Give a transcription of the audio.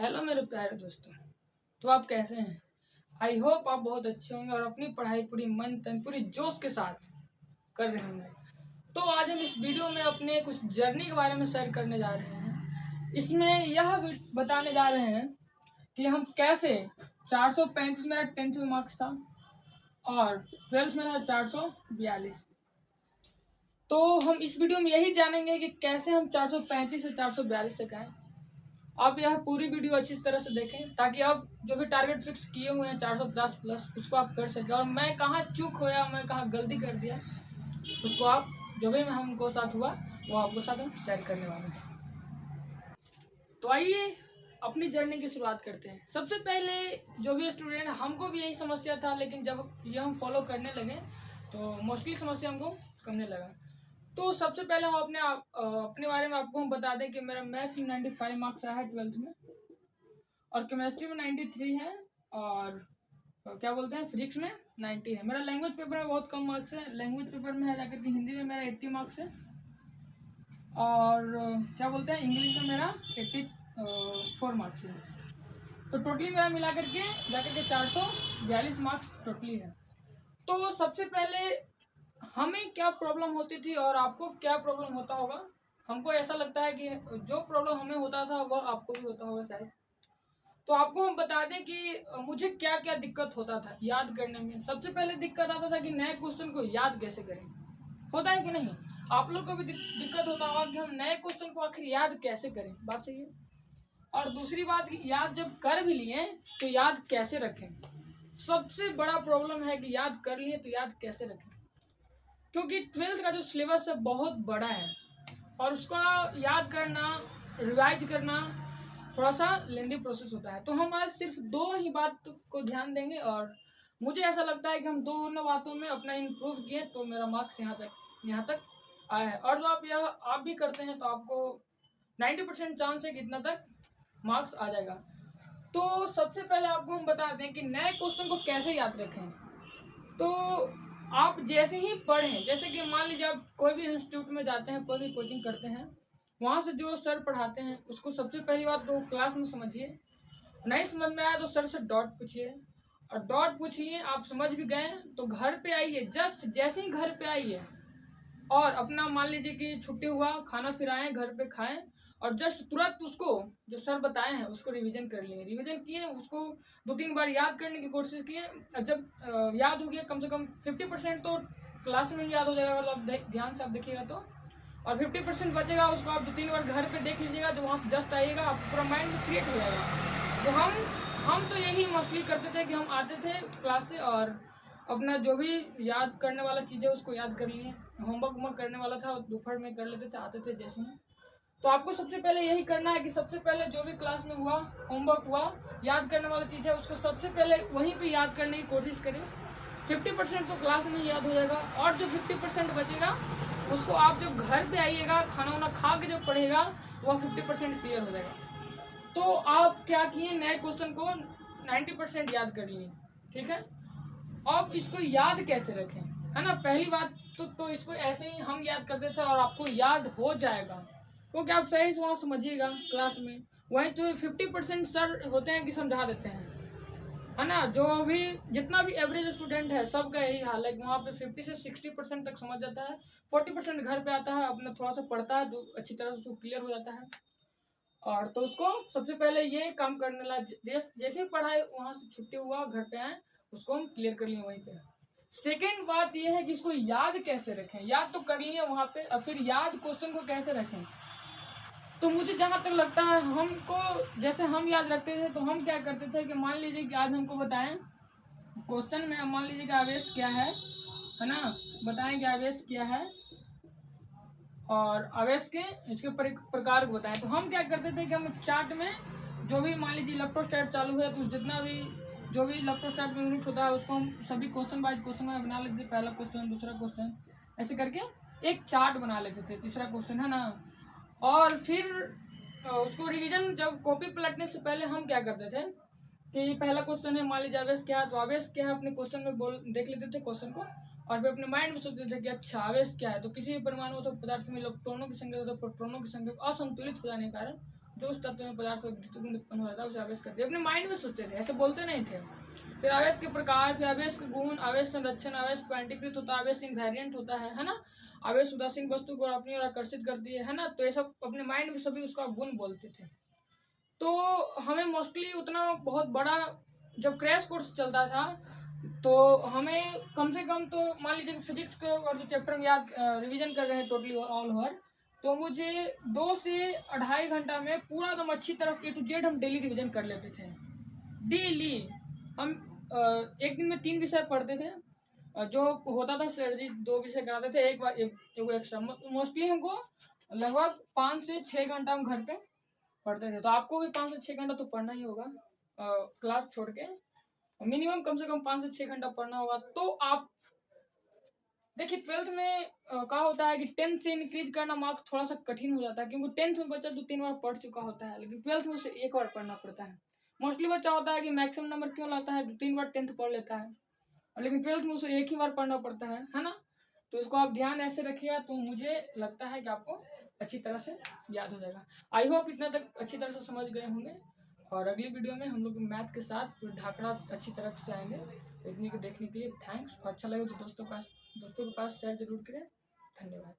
Hello मेरे प्यारे दोस्तों। तो आप कैसे हैं? आई होप आप बहुत अच्छे होंगे और अपनी पढ़ाई पूरी मन तन पूरी जोश के साथ कर रहे होंगे। तो आज हम इस वीडियो में अपने कुछ जर्नी के बारे में शेयर करने जा रहे हैं। इसमें यह बताने जा रहे हैं कि हम कैसे 435 मेरा 10th में मार्क्स था और 12th में था 442। तो हम इस वीडियो में यही जानेंगे कि कैसे हम 435 से 442 तक आए। आप यह पूरी वीडियो अच्छी तरह से देखें ताकि आप जो भी टारगेट फिक्स किए हुए हैं 450 प्लस उसको आप कर सकें, और मैं कहाँ चूक होया, मैं कहाँ गलती कर दिया, उसको आप जो भी हमको साथ हुआ वो आपको साथ हम शेयर करने वाले हैं। तो आइए अपनी जर्नी की शुरुआत करते हैं। सबसे पहले जो भी स्टूडेंट, हमको भी यही समस्या था, लेकिन जब ये हम फॉलो करने लगे तो मोस्टली समस्या हमको कमने लगा। तो सबसे पहले हम अपने बारे में आपको हम बता दें कि मेरा मैथ में 95 मार्क्स आया है 12th में, और केमिस्ट्री में 93 है, और क्या बोलते हैं फिजिक्स में 90 है। मेरा लैंग्वेज पेपर में बहुत कम मार्क्स है। लैंग्वेज पेपर में है जाकर के हिंदी में मेरा 80 मार्क्स है, और क्या बोलते हैं इंग्लिश में मेरा 84 मार्क्स है। तो टोटली मेरा मिला करके जाकर के 442 मार्क्स टोटली है। तो सबसे पहले हमें क्या प्रॉब्लम होती थी और आपको क्या प्रॉब्लम होता होगा। हमको ऐसा लगता है कि जो प्रॉब्लम हमें होता था वह आपको भी होता होगा शायद। तो आपको हम बता दें कि मुझे क्या क्या दिक्कत होता था याद करने में। सबसे पहले दिक्कत आता था कि नए क्वेश्चन को याद कैसे करें। होता है कि नहीं? आप लोग को भी दिक्कत होता होगा कि हम नए क्वेश्चन को आखिर याद कैसे करें। बात सही है। और दूसरी बात कि याद जब कर भी लिए तो याद कैसे रखें। सबसे बड़ा प्रॉब्लम है कि याद कर लिए तो याद कैसे रखें, क्योंकि 12th का जो सिलेबस है बहुत बड़ा है और उसका याद करना, रिवाइज करना थोड़ा सा लेंदी प्रोसेस होता है। तो हम आज सिर्फ दो ही बात को ध्यान देंगे, और मुझे ऐसा लगता है कि हम दोनों बातों में अपना इम्प्रूव किए तो मेरा मार्क्स यहाँ तक आया है। और जो आप भी करते हैं तो आपको 90% चांस है कि इतना तक मार्क्स आ जाएगा। तो सबसे पहले आपको हम बता दें कि नए क्वेश्चन को कैसे याद रखें। तो आप जैसे ही पढ़ें, जैसे कि मान लीजिए आप कोई भी इंस्टीट्यूट में जाते हैं, कोई भी कोचिंग करते हैं, वहाँ से जो सर पढ़ाते हैं उसको सबसे पहली बात तो क्लास में समझिए। नहीं समझ में आया तो सर से डॉट पूछिए, और डॉट पूछ लिए, आप समझ भी गए तो घर पे आइए। जस्ट जैसे ही घर पे आइए और अपना मान लीजिए कि छुट्टी हुआ, खाना फिर आए घर पे खाएं, और जस्ट तुरंत उसको जो सर बताए हैं उसको रिवीजन कर लिए। रिवीजन किए, उसको 2-3 बार याद करने की कोशिश किए। जब याद हो गया कम से कम 50% तो क्लास में ही याद हो जाएगा, मतलब ध्यान से आप देखिएगा तो। और 50% बचेगा, उसको आप 2-3 बार घर पे देख लीजिएगा। जब वहाँ से जस्ट आइएगा आपको पूरा माइंड में क्रिएट हो जाएगा। तो हम तो यही मोस्टली करते थे कि हम आते थे क्लास से और अपना जो भी याद करने वाला चीज़ है उसको याद कर लिए। होमवर्क करने वाला था दोपहर में कर लेते थे, आते थे जैसे ही। तो आपको सबसे पहले यही करना है कि सबसे पहले जो भी क्लास में हुआ, होमवर्क हुआ, याद करने वाला चीज़ है उसको सबसे पहले वहीं पे याद करने की कोशिश करें। 50% तो क्लास में ही याद हो जाएगा, और जो 50% बचेगा उसको आप जब घर पे आइएगा खाना वाना खा के जब पढ़ेगा वह 50% क्लियर हो जाएगा। तो आप क्या किए, नए क्वेश्चन को 90% याद कर लिए, ठीक है। अब इसको याद कैसे रखें, है ना। पहली बात तो इसको ऐसे ही हम याद करते थे और आपको याद हो जाएगा, क्योंकि आप सही से वहाँ समझिएगा क्लास में। वहीं तो 50% सर होते हैं कि समझा देते हैं, है ना। जो भी जितना भी एवरेज स्टूडेंट है सबका यही हाल है कि वहाँ पे 50 से 60% तक समझ जाता है। 40% घर पे आता है, अपना थोड़ा सा पढ़ता है तो अच्छी तरह से उसको क्लियर हो जाता है। और तो उसको सबसे पहले ये काम करने ला, जैसे ही पढ़ाई वहाँ से छुट्टी हुआ घर पे आए उसको हम क्लियर कर लिए वहीं पे। सेकेंड बात ये है कि इसको याद कैसे रखें। याद तो कर लिए वहाँ पे, और फिर याद क्वेश्चन को कैसे रखें। तो मुझे जहाँ तक लगता है हमको, जैसे हम याद रखते थे तो हम क्या करते थे कि मान लीजिए कि आज हमको बताएं क्वेश्चन में, मान लीजिए कि आवेश क्या है ना, बताएं कि आवेश क्या है और आवेश के इसके प्रकार को बताएं। तो हम क्या करते थे कि हम चार्ट में जो भी मान लीजिए इलेक्ट्रोस्टैट चालू है तो जितना भी जो भी इलेक्ट्रोस्टैट में यूनिट होता है उसको हम सभी क्वेश्चन वाइज क्वेश्चन में बना लेते थे। पहला क्वेश्चन, दूसरा क्वेश्चन, ऐसे करके एक चार्ट बना लेते थे। तीसरा क्वेश्चन, है ना। और फिर उसको रिवीजन जब कॉपी पलटने से पहले हम क्या करते थे कि पहला क्वेश्चन है मान लीजिए आवेश क्या है, तो आवेश क्या है अपने क्वेश्चन में देख लेते थे क्वेश्चन को, और फिर अपने माइंड में सोचते थे कि अच्छा आवेश क्या है। तो किसी भी परमाणु तो पदार्थ में इलेक्ट्रॉनों की संख्या तथा प्रोटॉनों की संख्या असंतुलित हो जाने के कारण जो उस तत्व में पदार्थ गुण उत्पन्न हो जाता है उसे आवेश कहते हैं। अपने माइंड में सोचते थे, ऐसे बोलते नहीं थे। फिर आवेश के प्रकार, फिर आवेश के गुण, आवेश संरक्षण, आवेश क्वांटीकृत होता है, आवेश इनवेरिएंट होता है ना। आवेश उदासीन वस्तु को अपनी ओर आकर्षित करती है ना। तो ये सब अपने माइंड में सभी उसका गुण बोलते थे। तो हमें मोस्टली उतना बहुत बड़ा, जब क्रैश कोर्स चलता था तो हमें कम से कम, तो मान लीजिए फिजिक्स को और जो चैप्टर में याद रिवीजन कर रहे हैं टोटली ऑल ओवर, तो मुझे 2 से 2.5 घंटा में पूरा एकदम अच्छी तरह से A to Z हम डेली रिवीजन कर लेते थे। डेली हम एक दिन में 3 विषय पढ़ते थे। जो होता था सर जी 2 विषय कराते थे, एक बार एक एक्स्ट्रा। मोस्टली हमको लगभग 5 से 6 घंटा हम घर पे पढ़ते थे। तो आपको भी 5 से 6 घंटा तो पढ़ना ही होगा क्लास छोड़ के, मिनिमम कम से कम 5 से 6 घंटा पढ़ना होगा। तो आप देखिए 12th में क्या होता है कि 10th से इंक्रीज करना मार्क्स थोड़ा सा कठिन हो जाता है, क्योंकि 10th में बच्चा 2-3 बार पढ़ चुका होता है, लेकिन 12th में उसे एक बार पढ़ना पड़ता है। मोस्टली बच्चा होता है कि मैक्सिमम नंबर क्यों लाता है, 2-3 बार 10th पढ़ लेता है, लेकिन 12th में उसे एक ही बार पढ़ना पड़ता है ना। तो इसको आप ध्यान ऐसे रखिएगा, तो मुझे लगता है कि आपको अच्छी तरह से याद हो जाएगा। आई होप इतना तक अच्छी तरह से समझ गए होंगे। और अगली वीडियो में हम लोग मैथ के साथ फिर ढाकड़ा अच्छी तरह से आएंगे। तो इतनी को देखने के लिए थैंक्स। और अच्छा लगे तो दोस्तों के पास शेयर जरूर करें। धन्यवाद।